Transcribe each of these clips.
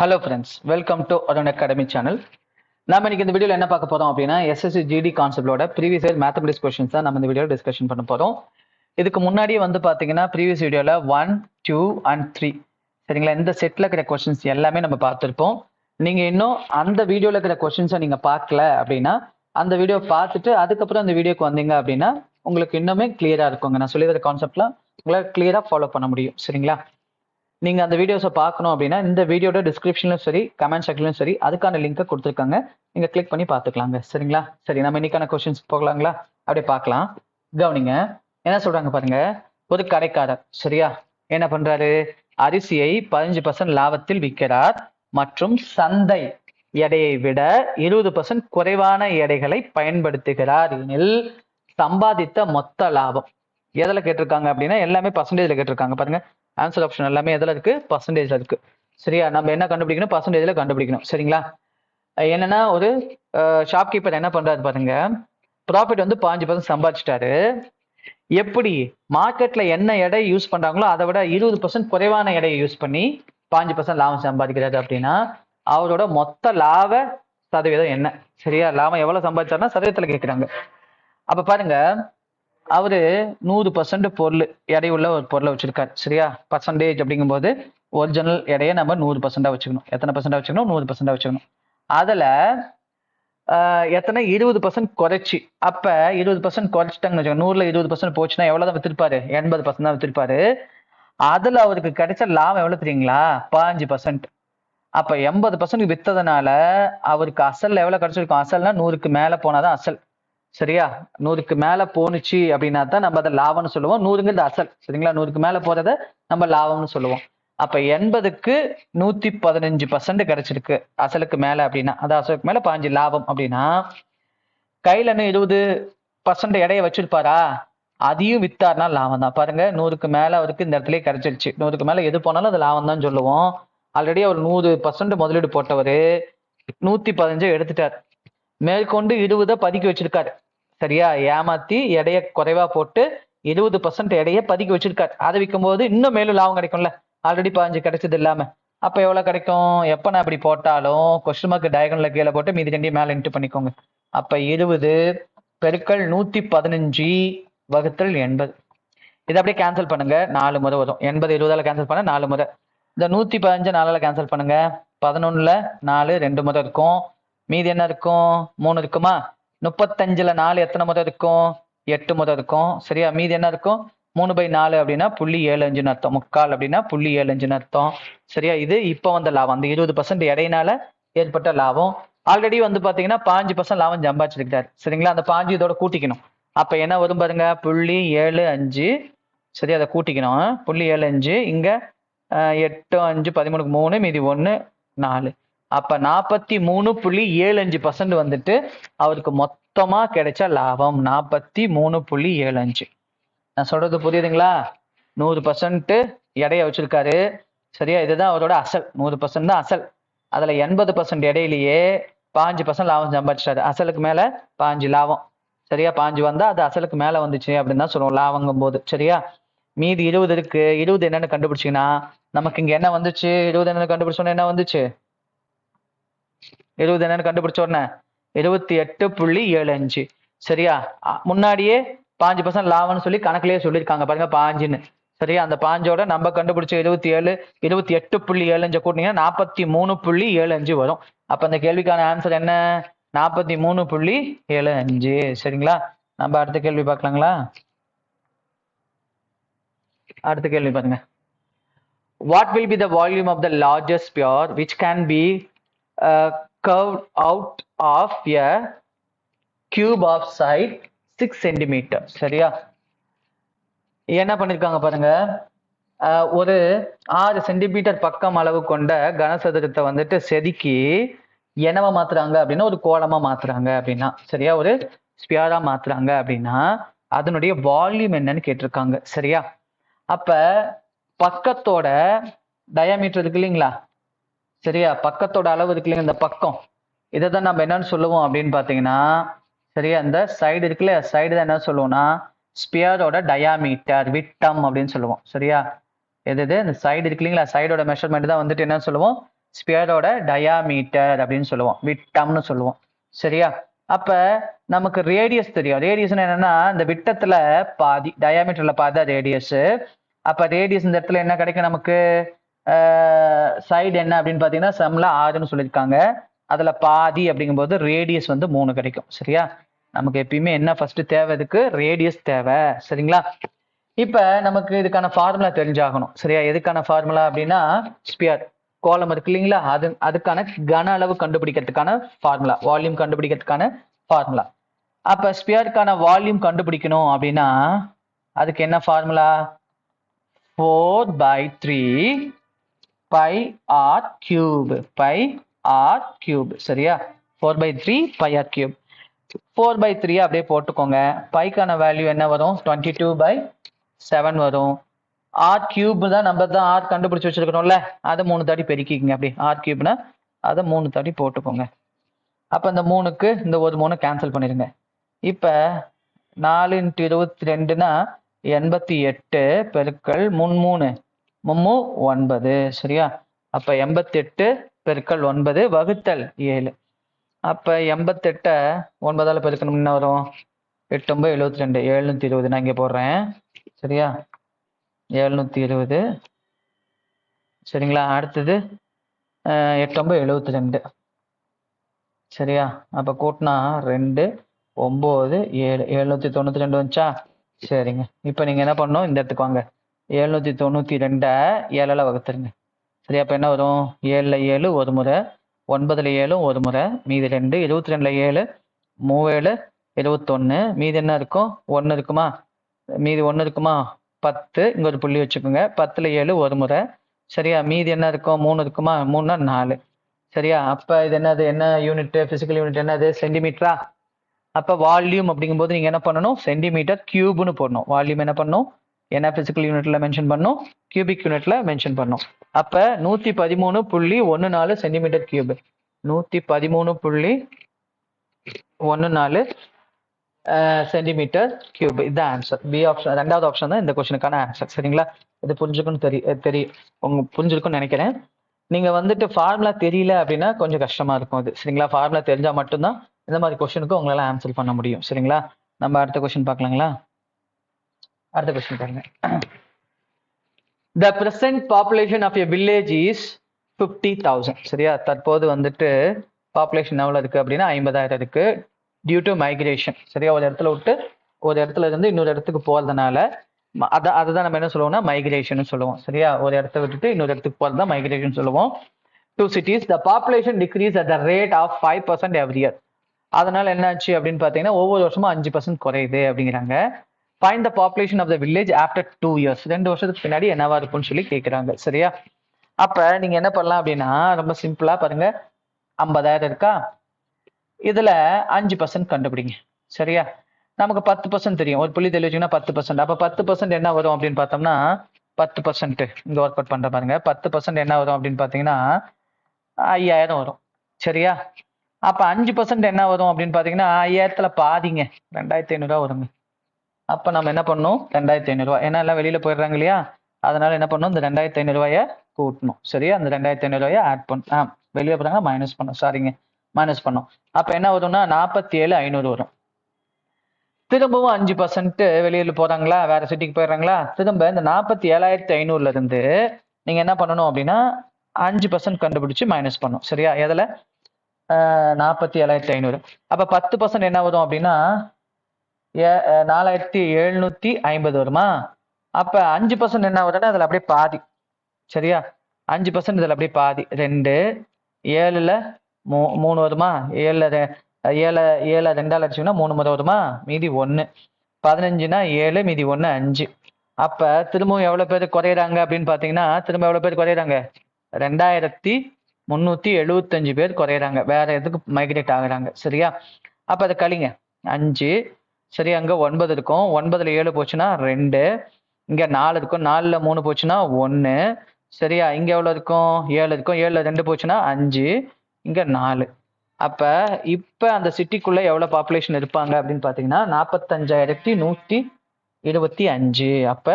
Hello friends, welcome to Arun academy channel. நம்ம இன்னைக்கு இந்த வீடியோவில் என்ன பார்க்க போறோம் அப்படின்னா, எஸ்எஸ்சி ஜிடி கான்செப்டோட ப்ரீவியஸ் இயர் மேத்தமெட்டிக்ஸ் கொஸ்டின்ஸ் தான் நம்ம இந்த வீடியோவில் டிஸ்கஷன் பண்ண போறோம். இதுக்கு முன்னாடியே வந்து பார்த்தீங்கன்னா ப்ரீவியஸ் வீடியோவில் 1, 2 and 3 சரிங்களா, இந்த செட்டில் இருக்கிற கொஸ்டின்ஸ் எல்லாமே நம்ம பார்த்துருப்போம். நீங்கள் இன்னும் அந்த வீடியோவில் இருக்கிற கொஸ்டின்ஸை நீங்கள் பார்க்கல அப்படின்னா அந்த வீடியோ பார்த்துட்டு அதுக்கப்புறம் அந்த வீடியோக்கு வந்தீங்க அப்படின்னா உங்களுக்கு இன்னுமே கிளியராக இருக்குங்க. நான் சொல்லியிருக்கிற கான்செப்ட்லாம் உங்களால் கிளியராக ஃபாலோ பண்ண முடியும். சரிங்களா, நீங்க அந்த வீடியோஸை பார்க்கணும் அப்படின்னா இந்த வீடியோட டிஸ்கிரிப்ஷன்லயும் சரி, கமெண்ட் செக்ஷன்லயும் சரி, அதுக்கான லிங்கை கொடுத்துருக்காங்க. நீங்க கிளிக் பண்ணி பார்த்துக்கலாங்க. சரிங்களா, சரி நம்ம இன்னைக்கான கொஸ்டின்ஸ் போகலாங்களா? அப்படியே பார்க்கலாம். கவனிங்க, என்ன சொல்றாங்க பாருங்க. ஒரு கடைக்காரர் சரியா என்ன பண்றாரு, அரிசியை 15% லாபத்தில் விற்கிறார் மற்றும் சந்தை எடையை விட 20% குறைவான எடைகளை பயன்படுத்துகிறார் எனில் சம்பாதித்த மொத்த லாபம் எதுல கேட்டிருக்காங்க அப்படின்னா எல்லாமே பர்சன்டேஜ்ல கேட்டிருக்காங்க. பாருங்க, ஆன்சர் ஆப்ஷன் எல்லாமே எதுல இருக்கு, பர்சன்டேஜ்ல இருக்கு. சரியா, நம்ம என்ன கண்டுபிடிக்கணும், பர்சன்டேஜ்ல கண்டுபிடிக்கணும். சரிங்களா, என்னன்னா ஒரு ஷாப்கீப்பர் என்ன பண்றாரு பாருங்க, ப்ராஃபிட் வந்து 15% சம்பாதிச்சிட்டாரு. எப்படி மார்க்கெட்ல என்ன எடை யூஸ் பண்றாங்களோ அதை விட 20% குறைவான எடையை யூஸ் பண்ணி 15% லாபம் சம்பாதிக்கிறாரு அப்படின்னா அவரோட மொத்த லாப சதவீதம் என்ன? சரியா, லாபம் எவ்வளவு சம்பாதிச்சாருன்னா சதவீதத்துல கேட்கிறாங்க. அப்ப பாருங்க, அவரு 100% பொருள் எடையுள்ள ஒரு பொருளை வச்சிருக்காரு. சரியா, பர்சன்டேஜ் அப்படிங்கும்போது ஒரிஜினல் எடையை நம்ம 100% வச்சுக்கணும். எத்தனை பர்சன்டா வச்சுக்கணும்? 100% வச்சுக்கணும். அதுல எத்தனை 20% குறைச்சி, அப்ப 20% குறைச்சிட்டாங்கன்னு வச்சுக்கோங்க. 100ல 20% போச்சுன்னா எவ்வளவுதான் வித்திருப்பாரு? 80% தான் வித்திருப்பாரு. அதுல அவருக்கு கிடைச்ச லாபம் எவ்வளவு தெரியுங்களா? 15%. அப்ப 80% வித்ததுனால அவருக்கு அசல் எவ்வளவு கிடைச்சிருக்கும்? அசல்னா 100க்கு மேல போனாதான் அசல். சரியா, 100க்கு மேல போனுச்சு அப்படின்னா தான் நம்ம அதை லாபம்னு சொல்லுவோம். 100ங்கிறது அசல். சரிங்களா, 100க்கு மேல போறத நம்ம லாபம்னு சொல்லுவோம். அப்ப 80க்கு 115% கிடைச்சிருக்கு அசலுக்கு மேல அப்படின்னா, அது அசலுக்கு மேல 15 லாபம் அப்படின்னா கையில 20% எடைய வச்சிருப்பாரா? அதையும் வித்தாருனா லாபம் தான். பாருங்க, 100க்கு மேல அவருக்கு இந்த இடத்துல கிடைச்சிருச்சு. 100க்கு மேல எது போனாலும் அது லாபம் தான் சொல்லுவோம். ஆல்ரெடி அவர் 100% முதலீடு போட்டவரு 115 எடுத்துட்டார். மேற்கொண்டு 20 பதுக்கி வச்சிருக்காரு. சரியா, ஏமாத்தி எடைய குறைவா போட்டு 20% எடைய பதுக்கி வச்சிருக்காரு. அதை விற்கும் போது இன்னும் மேலும் லாபம் கிடைக்கும்ல. ஆல்ரெடி 15 கிடைச்சது இல்லாம அப்ப எவ்வளவு கிடைக்கும்? எப்ப நான் இப்படி போட்டாலும் கொஸ்டின் மார்க் டயகனல்ல கீழே போட்டு மீதி ரெண்டையும் மேல இன்ட்டு பண்ணிக்கோங்க. அப்ப 20 பெருக்கல் 115 வகுத்தல் 80. இதை அப்படியே கேன்சல் பண்ணுங்க, 4 முறை வரும். 80 20ஆல கேன்சல் பண்ண 4 முறை. இந்த 115 4ஆல கேன்சல் பண்ணுங்க, 11ல 4 2 முறை இருக்கும். மீதி என்ன இருக்கும்? 3 இருக்குமா? 35ல 4 எத்தனை முறை இருக்கும்? 8 முறை இருக்கும். சரியா, மீதி என்ன இருக்கும்? 3/4 அப்படின்னா 0.75 அர்த்தம். முக்கால் அப்படின்னா 0.75 அர்த்தம். சரியா, இது இப்ப வந்த லாபம் அந்த 20% எடையினால ஏற்பட்ட லாபம். ஆல்ரெடி வந்து பாத்தீங்கன்னா 5% லாபம் சம்பாதிச்சிருக்காரு. சரிங்களா, அந்த 5 இதோட கூட்டிக்கணும். அப்ப என்ன வரும் பாருங்க, 0.75. சரி, அதை கூட்டிக்கணும். 0.75 இங்க 8 5 13 3 மீதி 1 4. அப்ப 43.75% வந்துட்டு அவருக்கு மொத்தமா கிடைச்ச லாபம் 43.75. நான் சொல்றது புரியுதுங்களா? 100% எடைய வச்சிருக்காரு. சரியா, இதுதான் அவரோட அசல். 100% தான் அசல். அதுல 80% இடையிலேயே 5% லாபம் சம்பாதிச்சாரு. அசலுக்கு மேல 5 லாபம். சரியா, 5 வந்தா அது அசலுக்கு மேல வந்துச்சு அப்படின்னு தான் சொல்லுவோம் லாபங்கும் போது. சரியா, மீதி 20 இருக்கு. 20 என்னன்னு கண்டுபிடிச்சீங்கன்னா நமக்கு இங்க என்ன வந்துச்சு? 20 என்னன்னு கண்டுபிடிச்சோன்னா என்ன வந்துச்சு? 20 என்னன்னு கண்டுபிடிச்ச உடனே 28.75. சரியா, முன்னாடியே 5% லாபம்னு சொல்லி கணக்குலயே சொல்லியிருக்காங்க பாருங்க, 5ன்னு. சரியா, அந்த 5ஓட நம்ம கண்டுபிடிச்ச 28.75 கூட்டினீங்கன்னா 43.75 வரும். அப்ப அந்த கேள்விக்கான ஆன்சர் என்ன? 43.75. சரிங்களா, நம்ம அடுத்த கேள்வி பார்க்கலாங்களா? அடுத்த கேள்வி பாருங்க. What will be the volume of the largest sphere which can be curved out of a cube of side 6 cm? சரியா, என்ன பண்ணிருக்காங்க பாருங்க, ஒரு 6 சென்டிமீட்டர் பக்கம் அளவு கொண்ட கனசதுரத்தை வந்துட்டு செதுக்கி என்னவா மாத்துறாங்க அப்படின்னா ஒரு கோலமா மாத்துறாங்க அப்படின்னா, சரியா, ஒரு ஸ்பியரா மாத்துறாங்க அப்படின்னா அதனுடைய வால்யூம் என்னன்னு கேட்டிருக்காங்க. சரியா, அப்ப பக்கத்தோட டயாமீட்டர் இருக்கு இல்லைங்களா? சரியா, பக்கத்தோட அளவு இருக்கு இல்லைங்க, இந்த பக்கம், இதை தான் நம்ம என்னன்னு சொல்லுவோம் அப்படின்னு பாத்தீங்கன்னா, சரியா, இந்த சைடு இருக்குல்ல, சைடு தான் என்ன சொல்லுவோம்னா ஸ்பியரோட டயாமீட்டர், விட்டம் அப்படின்னு சொல்லுவோம். சரியா, எது இந்த சைடு இருக்கு இல்லைங்களா, சைடோட மெஷர்மெண்ட் தான் வந்துட்டு என்ன சொல்லுவோம்? ஸ்பியரோட டயாமீட்டர் அப்படின்னு சொல்லுவோம், விட்டம்னு சொல்லுவோம். சரியா? அப்ப நமக்கு ரேடியஸ் தெரியும். ரேடியஸ்னா என்னன்னா இந்த விட்டத்துல பாதி, டயாமீட்டர்ல பாதி தான் ரேடியஸ். அப்ப ரேடியஸ் இந்த இடத்துல என்ன கிடைக்கும் நமக்கு? சைடு என்ன அப்படின்னு பாத்தீங்கன்னா சம்ல 6ன்னு சொல்லியிருக்காங்க. அதுல பாதி அப்படிங்கும்போது ரேடியஸ் வந்து 3 கிடைக்கும். சரியா? நமக்கு எப்பயுமே என்ன ஃபர்ஸ்ட் தேவை? இதுக்கு ரேடியஸ் தேவை. சரிங்களா? இப்ப நமக்கு இதுக்கான ஃபார்முலா தெரிஞ்சாகணும். சரியா? எதுக்கான ஃபார்முலா அப்படின்னா ஸ்பியர் கோலம் இருக்கு இல்லைங்களா, அதுக்கான கன அளவு கண்டுபிடிக்கிறதுக்கான ஃபார்முலா, வால்யூம் கண்டுபிடிக்கிறதுக்கான ஃபார்முலா. அப்ப ஸ்பியருக்கான வால்யூம் கண்டுபிடிக்கணும் அப்படின்னா அதுக்கு என்ன formula? 4/3 pi r cube, pi r cube. சரியா? 4/3 பை ஆர் கியூப். 4/3 அப்படியே போட்டுக்கோங்க. பைக்கான வேல்யூ என்ன வரும்? 22/7 வரும். ஆர் கியூப் தான் நம்ம தான் ஆர் கண்டுபிடிச்சு வச்சிருக்கணும்ல, அதை 3 தாட்டி பெருக்கிக்கங்க. அப்படி ஆர் கியூப்னா அதை 3 தாட்டி போட்டுக்கோங்க. அப்ப இந்த 3க்கு இந்த ஒரு 3 கேன்சல் பண்ணிடுங்க. இப்ப 4 × 22னா 88 பெருக்கல் 3 9. சரியா? அப்ப 88 பெருக்கல் 9 வகுத்தல் 7. அப்ப 88 9ஆல பெருக்கணும் என்ன வரும்? 8 9 72, 720 நான் இங்க போடுறேன். சரியா? 720. சரிங்களா? அடுத்தது 8 9 72. சரியா? அப்ப கூட்டினா 2 9 7 792 வந்துச்சா? சரிங்க. இப்ப நீங்க என்ன பண்ணணும்? இந்த இடத்துக்கு வாங்க. 792 7ஆல வகுத்துருங்க. சரியா? அப்ப என்ன வரும்? 7ல 7 ஒரு முறை, 9ல 7 ஒரு முறை, மீதி 2, 22ல 7 3 21, மீதி என்ன இருக்கும்? 1 இருக்குமா? மீதி 1 இருக்குமா? 10, இங்க ஒரு புள்ளி வச்சுக்கோங்க. 10ல 7 ஒரு முறை. சரியா? மீதி என்ன இருக்கும்? 3 இருக்குமா? 3னா 4. சரியா? அப்ப இது என்னது? என்ன யூனிட்? பிசிக்கல் யூனிட் என்னது? சென்டிமீட்டரா? அப்ப வால்யூம் அப்படிங்கும்போது நீங்க என்ன பண்ணணும்? சென்டிமீட்டர் கியூப்னு போடணும். வால்யூம் என்ன பண்ணணும்? என்ன பிசிக்கல் யூனிட்ல மென்ஷன் பண்ணணும்? கியூபிக் யூனிட்ல மென்ஷன் பண்ணணும். அப்ப 113.14 சென்டிமீட்டர் கியூப். 113.14 centimetre cube. இதுதான் ஆன்சர். பி ஆப்ஷன், ரெண்டாவது ஆப்ஷன் தான் இந்த கொஸ்டினுக்கான ஆன்சர். சரிங்களா? இது புரிஞ்சுக்கணும், தெரியும் உங்களுக்கு புரிஞ்சிருக்கும்னு நினைக்கிறேன். நீங்க வந்துட்டு ஃபார்முலா தெரியல அப்படின்னா கொஞ்சம் கஷ்டமா இருக்கும் அது. சரிங்களா? ஃபார்முலா தெரிஞ்சா மட்டும்தான் இந்த மாதிரி கொஸ்டினுக்கு உங்களால ஆன்சர் பண்ண முடியும். சரிங்களா? நம்ம அடுத்த கொஸ்டின் பார்க்கலாங்களா? அடுத்த கொஸ்டின் பாருங்க. The present population of a village is 50,000. சரியா? தற்போது வந்துட்டு பாப்புலேஷன் எவ்வளவு இருக்கு அப்படின்னா 50,000 இருக்கு. Due to migration. சரியா? ஒரு இடத்துல விட்டு ஒரு இடத்துல இருந்து இன்னொரு இடத்துக்கு போறதுனால அதுதான் நம்ம என்ன சொல்லுவோம்னா மைக்ரேஷன் சொல்லுவோம். சரியா? ஒரு இடத்த விட்டுட்டு இன்னொரு இடத்துக்கு போறதுதான் மைக்ரேஷன் சொல்லுவோம். 2 cities, the population decrease at the rate of 5% every year. அதனால என்னாச்சு அப்படின்னு பாத்தீங்கன்னா ஒவ்வொரு வருஷமும் 5% குறையுது அப்படிங்கிறாங்க. Find the population of the village after 2 years. 2 வருஷத்துக்கு பின்னாடி என்னவா இருக்கும்னு சொல்லி கேட்கிறாங்க. சரியா? அப்ப நீங்க என்ன பண்ணலாம் அப்படின்னா ரொம்ப சிம்பிளா பாருங்க. 50,000 இருக்கா? இதுல 5% கண்டுபிடிங்க. சரியா? நமக்கு 10% தெரியும். ஒரு புள்ளி தெளிவீங்கன்னா 10%. அப்ப 10% என்ன வரும் அப்படின்னு பார்த்தோம்னா 10% இங்க ஒர்க் அவுட் பண்ற பாருங்க. 10% என்ன வரும் அப்படின்னு பாத்தீங்கன்னா 5,000 வரும். சரியா? அப்ப 5% என்ன வரும் அப்படின்னு பாத்தீங்கன்னா 5,000த்துல பாதிங்க 2,500 வருங்க. அப்ப நம்ம என்ன பண்ணணும்? 2,500. ஏன்னா எல்லாம் வெளியில போயிடுறாங்க இல்லையா? அதனால என்ன பண்ணணும்? இந்த 2,500 கூட்டணும். சரியா? அந்த 2,500 ஆட் பண்ண வெளியே போறாங்க மைனஸ் பண்ணும். சாரிங்க, மைனஸ் பண்ணும். அப்ப என்ன வரும்னா 47,500 வரும். திரும்பவும் 5% வெளியில போறாங்களா, வேற சிட்டிக்கு போயிடுறாங்களா, திரும்ப இந்த 47,500ல இருந்து நீங்க என்ன பண்ணணும் அப்படின்னா 5% கண்டுபிடிச்சு மைனஸ் பண்ணும். சரியா? எதுல? 47,500. அப்ப 10% என்ன வரும் அப்படின்னா 4,750 வருமா? அப்ப 5% என்ன வருதுன்னா அதுல அப்படியே பாதி. சரியா? 5% இதுல அப்படியே பாதி. 2 7ல 3 வருமா? 7 2ஆல் அடிச்சீங்கன்னா 3 முறை வருமா? மீதி 1. 15னா 7, மீதி 1 5. அப்ப திரும்பவும் எவ்வளவு பேர் குறையிறாங்க அப்படின்னு பாத்தீங்கன்னா திரும்ப எவ்வளவு பேர் குறையிறாங்க? 2,375 பேர் குறையிறாங்க. வேற எதுக்கு மைக்ரேட் ஆகுறாங்க. சரியா? அப்ப அதை கழிங்க. 5. சரி, அங்க 9 இருக்கும். 9ல 7 போச்சுன்னா 2. இங்க 4 இருக்கும். 4ல 3 போச்சுன்னா 1. சரியா? இங்க எவ்வளவு இருக்கும்? 7 இருக்கும். 7ல 2 போச்சுன்னா 5. இங்க 4. அப்ப இப்ப அந்த சிட்டிக்குள்ள எவ்வளவு பாப்புலேஷன் இருப்பாங்க அப்படின்னு பாத்தீங்கன்னா 45,125. அப்ப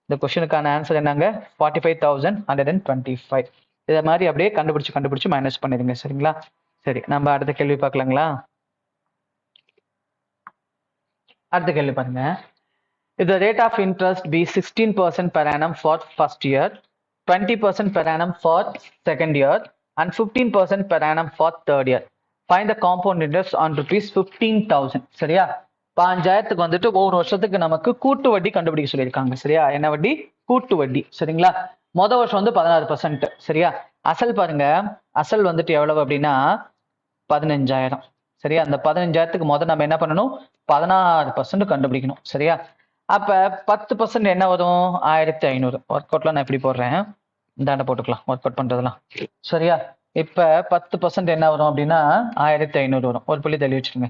இந்த கொஸ்டினுக்கான ஆன்சர் என்னங்க? 45,125. இதை மாதிரி அப்படியே கண்டுபிடிச்சு மைனஸ் பண்ணிடுங்க. சரிங்களா? சரி, நம்ம அடுத்த கேள்வி பார்க்கலாங்களா? அடுத்த கேள்வி பாருங்க. If the rate of interest be 16% per annum for first year, 20% per annum for second year, and 15% per annum for third year, find the compound interest on rupees 15,000. சரியா? 5,000க்கு வந்துட்டு ஒரு வருஷத்துக்கு நமக்கு கூட்டு வட்டி கண்டுபிடிக்க சொல்லியிருக்காங்க. சரியா? என்ன வட்டி? கூட்டு வட்டி. சரிங்களா? மொதல் வருஷம் வந்து 16%. சரியா? அசல் பாருங்க, அசல் வந்துட்டு எவ்வளவு அப்படின்னா 15,000. சரியா? அந்த 15,000க்கு முதல் நம்ம என்ன பண்ணணும்? 16% கண்டுபிடிக்கணும். சரியா? அப்ப 10% என்ன வரும்? 1,500. ஒர்க் அவுட்லாம் நான் எப்படி போடுறேன், இந்தாண்ட போட்டுக்கலாம் ஒர்க் அவுட் பண்றதெல்லாம். சரியா? இப்ப 10% என்ன வரும் அப்படின்னா 1,500 வரும். ஒரு புள்ளி தள்ளி வச்சுருங்க.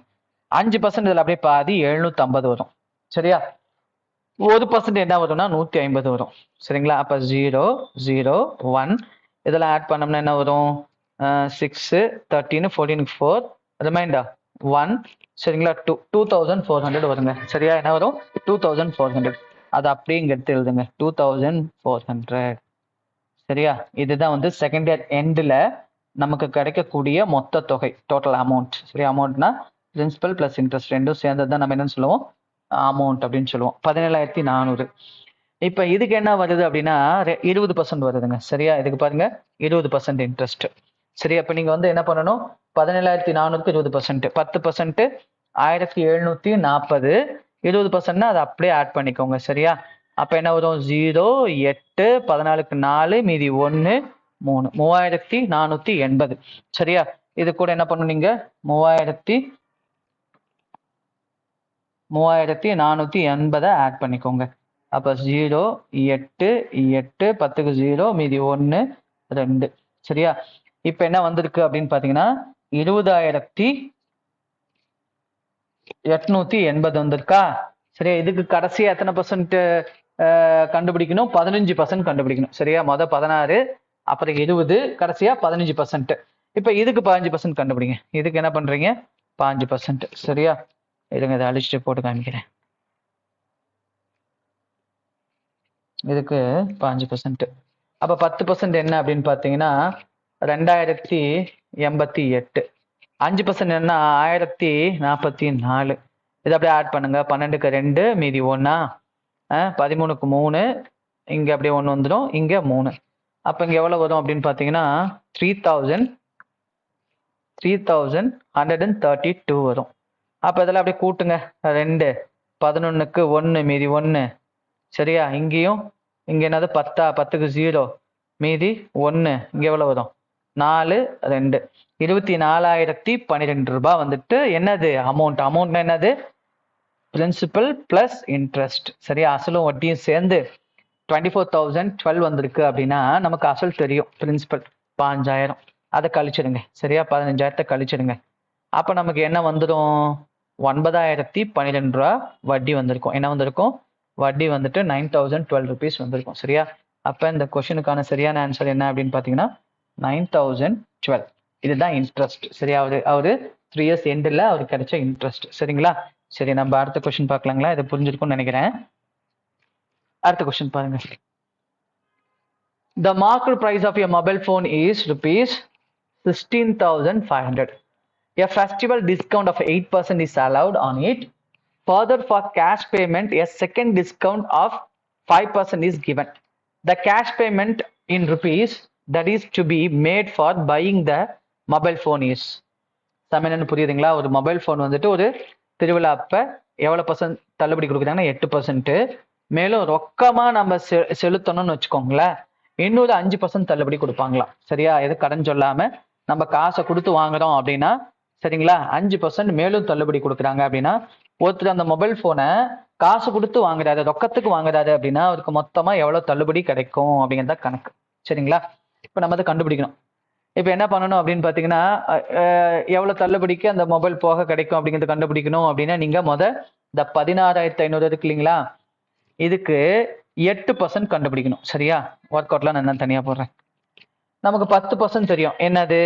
5% இதுல அப்படியே பாதி 750 வரும். சரியா? 1% என்ன வரும்னா 150 வரும். சரிங்களா? அப்ப 0 0 1 இதெல்லாம் ஆட் பண்ணோம்னா என்ன வரும்? 6 13 14 4 ரிமைண்டர் 1. சரிங்களா? 2,400 வருங்க. சரியா? என்ன வரும்? 2,400. அது அப்படியே இங்க எடுத்து எழுதுங்க, 2,400. சரியா? இதுதான் வந்து செகண்ட் இயர் எண்ட்ல நமக்கு கிடைக்கக்கூடிய மொத்த தொகை, டோட்டல் அமௌண்ட். சரியா? அமௌண்ட்னா பிரின்சிபல் பிளஸ் இன்ட்ரெஸ்ட் ரெண்டும் சேர்ந்தது தான் நம்ம என்னன்னு சொல்லுவோம்? அமௌண்ட் அப்படின்னு சொல்லுவோம். 17,400. இப்ப இதுக்கு என்ன வருது அப்படின்னா 20% வருதுங்க. சரியா? இதுக்கு பாருங்க 20% இன்ட்ரெஸ்ட். சரியா? அப்ப நீங்க வந்து என்ன பண்ணணும்? 17,400க்கு 20%, 10% 1,740, 20%னா அதை அப்படியே ஆட் பண்ணிக்கோங்க. சரியா? அப்ப என்ன வரும்? 0 8 14க்கு 4 மீதி 1 3, 3,480. சரியா? இது கூட என்ன பண்ணணும் நீங்க? 3,480 ஆட் பண்ணிக்கோங்க. அப்ப 0 8 8 10க்கு 0 மீதி 1 2. சரியா? இப்ப என்ன வந்திருக்கு அப்படின்னு பாத்தீங்கன்னா 20,880 வந்திருக்கா? சரியா? இதுக்கு கடைசியா எத்தனை பர்சன்ட் கண்டுபிடிக்கணும்? 15% கண்டுபிடிக்கணும். சரியா? மொதல் 16, அப்புறம் 20, கடைசியா 15%. இப்ப இதுக்கு 15% கண்டுபிடிங்க. இதுக்கு என்ன பண்றீங்க? 5%. சரியா? இருங்க, இதை அழிச்சிட்டு போட்டு காமிக்கிறேன். இதுக்கு 5%. அப்ப 10% என்ன அப்படின்னு பாத்தீங்கன்னா 2,088. 5% என்ன? 1,044. இதை அப்படியே ஆட் பண்ணுங்க. 12க்கு 2 மீதி 1, 13க்கு 3, இங்க அப்படியே 1 வந்துடும், இங்க 3. அப்ப இங்க எவ்வளவு வரும் அப்படின்னு பாத்தீங்கன்னா 3,132 வரும். அப்ப இதெல்லாம் அப்படியே கூட்டுங்க. 2 11க்கு 1 மீதி 1. சரியா? இங்கேயும் இங்க என்னது 10, 10க்கு 0 மீதி 1. இங்க எவ்வளவு வரும்? 4 2, 24,012 ரூபாய் வந்துட்டு என்னது? அமௌண்ட். அமௌண்ட்னா என்னது? Principal plus interest. சரியா? அசலும் வட்டியும் சேர்ந்து 24,012 வந்திருக்கு அப்படின்னா நமக்கு அசல் தெரியும், பிரின்சிபல் 5,000. அதை கழிச்சிடுங்க. சரியா? 15,000 கழிச்சிடுங்க. அப்ப நமக்கு என்ன வந்துடும்? 9,012 ரூபாய் வட்டி வந்திருக்கும். என்ன வந்திருக்கும்? வட்டி வந்துட்டு 9,012 rupees வந்திருக்கும். சரியா? அப்ப இந்த கொஸ்டினுக்கான சரியான ஆன்சர் என்ன அப்படின்னு பாத்தீங்கன்னா 9,012. இதுதான் இன்ட்ரெஸ்ட். சரியா? அவரு 3 years எண்ட்ல அவருக்கு கிடைச்ச இன்ட்ரெஸ்ட். சரிங்களா? சரி, நம்ம அடுத்த கொஸ்டின் பார்க்கலாங்களா? இது புரிஞ்சிருக்கும்னு நினைக்கிறேன். அடுத்த கொஸ்டின் பாருங்க. The market price of your mobile phone is rupees 16,500. A festival discount of 8% is allowed on it. Further, for cash payment, a second discount of 5% is given. The cash payment in rupees that is to be made for buying the mobile phone is. சமயன்னு புரியுதுங்களா? ஒரு mobile phone வந்துட்டு ஒரு திருவிழா அப்ப எவ்வளவு percent தள்ளுபடி கொடுக்குறாங்கன்னா 8%. மேலும் ரொக்கமா நம்ம செலுத்தணும்னு வச்சுக்கோங்களேன், இன்னொரு 5% தள்ளுபடி கொடுப்பாங்களாம். சரியா? எது கடன் சொல்லாம நம்ம காசை கொடுத்து வாங்குறோம் அப்படின்னா, சரிங்களா, 5% மேலும் தள்ளுபடி கொடுக்குறாங்க அப்படின்னா, ஒருத்தர் அந்த மொபைல் போனை காசு கொடுத்து வாங்குறாரு, ரொக்கத்துக்கு வாங்குறாரு அப்படின்னா அவருக்கு மொத்தமா எவ்வளவு தள்ளுபடி கிடைக்கும் அப்படிங்கிறத கணக்கு. சரிங்களா? இப்ப நம்ம அதை கண்டுபிடிக்கணும். இப்ப என்ன பண்ணணும் அப்படின்னு பாத்தீங்கன்னா, எவ்வளவு தள்ளுபடிக்கு அந்த மொபைல் போக கிடைக்கும் அப்படிங்கிறத கண்டுபிடிக்கணும் அப்படின்னா, நீங்க இந்த 16,500 இருக்கு இல்லைங்களா, இதுக்கு 8% கண்டுபிடிக்கணும். சரியா? ஒர்க் அவுட்லாம் நான் தனியா போடுறேன். நமக்கு 10% தெரியும். என்னது?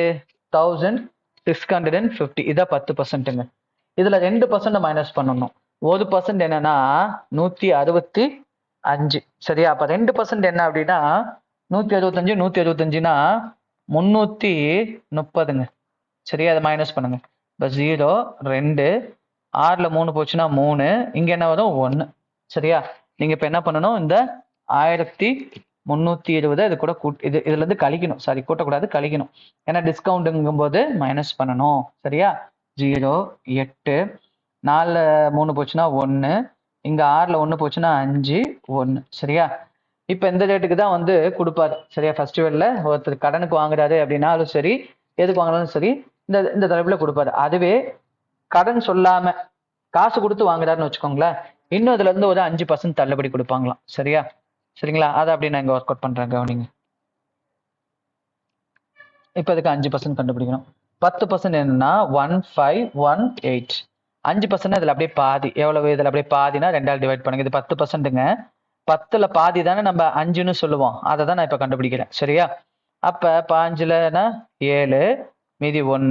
1,650. இதான் 10%ங்க. இதுல 2% மைனஸ் பண்ணணும். 1% என்னன்னா 165. சரியா? அப்ப 2% என்ன அப்படின்னா 165. 165னா 330ங்க. சரியா, அதை மைனஸ் பண்ணுங்க. இப்போ 0 2 6ல் 3 போச்சுன்னா 3, இங்கே என்ன வரும் 1. சரியா, நீங்கள் இப்போ என்ன பண்ணணும், இந்த 1320 இது கூட இதுலேருந்து கழிக்கணும். சாரி, கூட்டக்கூடாது, கழிக்கணும். ஏன்னா டிஸ்கவுண்ட்டுங்கும் போது மைனஸ் பண்ணணும். சரியா, 0 8 4ல் 3 போச்சுன்னா 1, இங்கே 6ல் 1 போச்சுன்னா 5 1. சரியா, இப்போ இந்த ரேட்டுக்கு தான் வந்து கொடுப்பாரு. சரியா, ஃபெஸ்டிவலில் ஒருத்தர் கடனுக்கு வாங்குறாரு அப்படின்னாலும் சரி, எதுக்கு வாங்கினாலும் சரி, இந்த தலைப்பில் கொடுப்பாரு. அதுவே கடன் சொல்லாம காசு கொடுத்து வாங்குறாருன்னு வச்சுக்கோங்களேன், இன்னும் இதுல இருந்து ஒரு 5% தள்ளுபடி கொடுப்பாங்களாம். சரியா, சரிங்களா, அதை அப்படி நான் இங்க ஒர்க் அவுட் பண்றேன், கவனிங்க. இப்போ இதுக்கு 5% கண்டுபிடிக்கணும். 10% என்னன்னா 1518. 5% இதுல அப்படியே பாதி. எவ்வளவு? இதுல அப்படியே பாதினா 2ஆல் டிவைட் பண்ணுங்க. இது 10%ங்க. 10ல் பாதி தானே நம்ம 5ன்னு சொல்லுவோம். அதை தான் நான் இப்போ கண்டுபிடிக்கிறேன். சரியா, அப்ப 5ல்னா 7, மீதி 1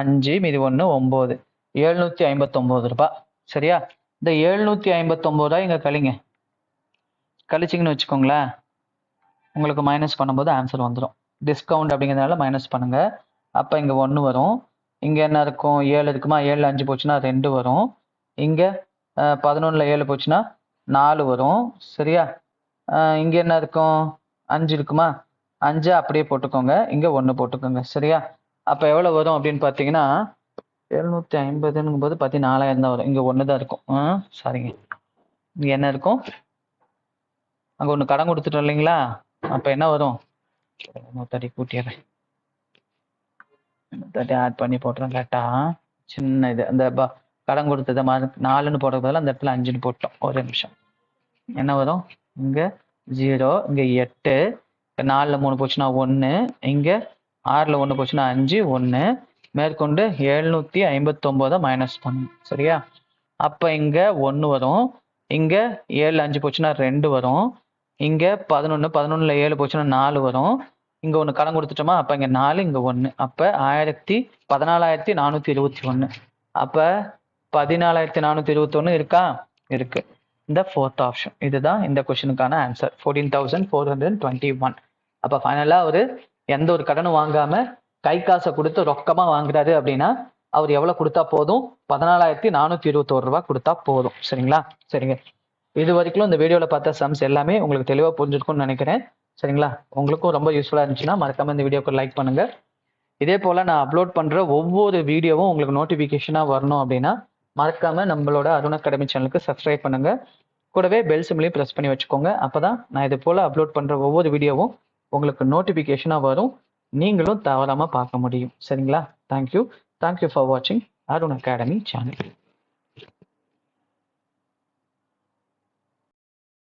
5, மீதி 1 9, 759 ரூபாய். சரியா, இந்த 759 ரூபாய் இங்க கழிங்க. கழிச்சிங்கன்னு வச்சுக்கோங்களேன், உங்களுக்கு மைனஸ் பண்ணும்போது ஆன்சர் வந்துடும். டிஸ்கவுண்ட் அப்படிங்கிறதுனால மைனஸ் பண்ணுங்க. அப்போ இங்கே 1 வரும். இங்கே என்ன இருக்கும்? 7 இருக்குமா? 7ல் 5 போச்சுன்னா 2 வரும். இங்கே 11ல் 7 போச்சுன்னா 4 வரும். சரியா, இங்கே என்ன இருக்கும்? 5 இருக்குமா? 5 அப்படியே போட்டுக்கோங்க, இங்கே 1 போட்டுக்கோங்க. சரியா, அப்போ எவ்வளோ வரும் அப்படின்னு பார்த்தீங்கன்னா 750ங்கும் போது 14,000 தான் வரும். இங்கே 1 தான் இருக்கும். சாரிங்க, இங்கே என்ன இருக்கும்? அங்கே ஒன்று கடன் கொடுத்துட்டோம் இல்லைங்களா? அப்போ என்ன வரும்? 30 கூட்டிடுறேன், 30 ஆட் பண்ணி போட்டுறேன் கரெக்டாக. சின்ன இது அந்த கடன் கொடுத்தது 4ன்னு போடுறது பதில் அந்த இடத்துல 5ன்னு போட்டோம். ஒரு நிமிஷம். என்ன வரும்? இங்கே 0, இங்கே 8, 4ல் 3 போச்சுன்னா 1, இங்கே 6ல் 1 போச்சுன்னா 5 1, மேற்கொண்டு 759 மைனஸ் பண்ணணும். சரியா, அப்போ இங்கே 1 வரும். இங்கே 7ல் 5 போச்சுன்னா 2 வரும். இங்கே 11ல் 7 போச்சுன்னா 4 வரும். இங்கே ஒன்று கடன் கொடுத்துட்டோமா? அப்போ இங்கே 4, இங்கே 1. அப்போ 14,421. அப்போ 14,421 இருக்கா? இருக்கு. இந்த 4th ஆப்ஷன் இதுதான் இந்த கொஸ்டினுக்கான ஆன்சர், 14,421. அப்போ ஃபைனலாக அவர் எந்த ஒரு கடனும் வாங்காம கை காசை கொடுத்து ரொக்கமா வாங்குறாரு அப்படின்னா அவர் எவ்வளவு கொடுத்தா போதும்? 14,421 ரூபாய் கொடுத்தா போதும். சரிங்களா, சரிங்க. இது வரைக்கும் இந்த வீடியோல பார்த்த சம்ஸ் எல்லாமே உங்களுக்கு தெளிவா புரிஞ்சிருக்கும்னு நினைக்கிறேன். சரிங்களா, உங்களுக்கும் ரொம்ப யூஸ்ஃபுல்லா இருந்துச்சுன்னா மறக்காம இந்த வீடியோக்கு லைக் பண்ணுங்க. இதே போல நான் அப்லோட் பண்ற ஒவ்வொரு வீடியோவும் உங்களுக்கு நோட்டிபிகேஷனா வரணும் அப்படின்னா மறக்காம நம்மளோட அருண் அகாடமி சேனலுக்கு சப்ஸ்கிரைப் பண்ணுங்க. கூடவே பெல் சிம்லையும் ப்ரெஸ் பண்ணி வச்சுக்கோங்க. அப்பதான் நான் இது போல அப்லோட் பண்ற ஒவ்வொரு வீடியோவும் உங்களுக்கு நோட்டிபிகேஷனா வரும், நீங்களும் தவறாம பார்க்க முடியும். சரிங்களா, தேங்க்யூ ஃபார் வாட்சிங் அருண் அகாடமி சேனல்.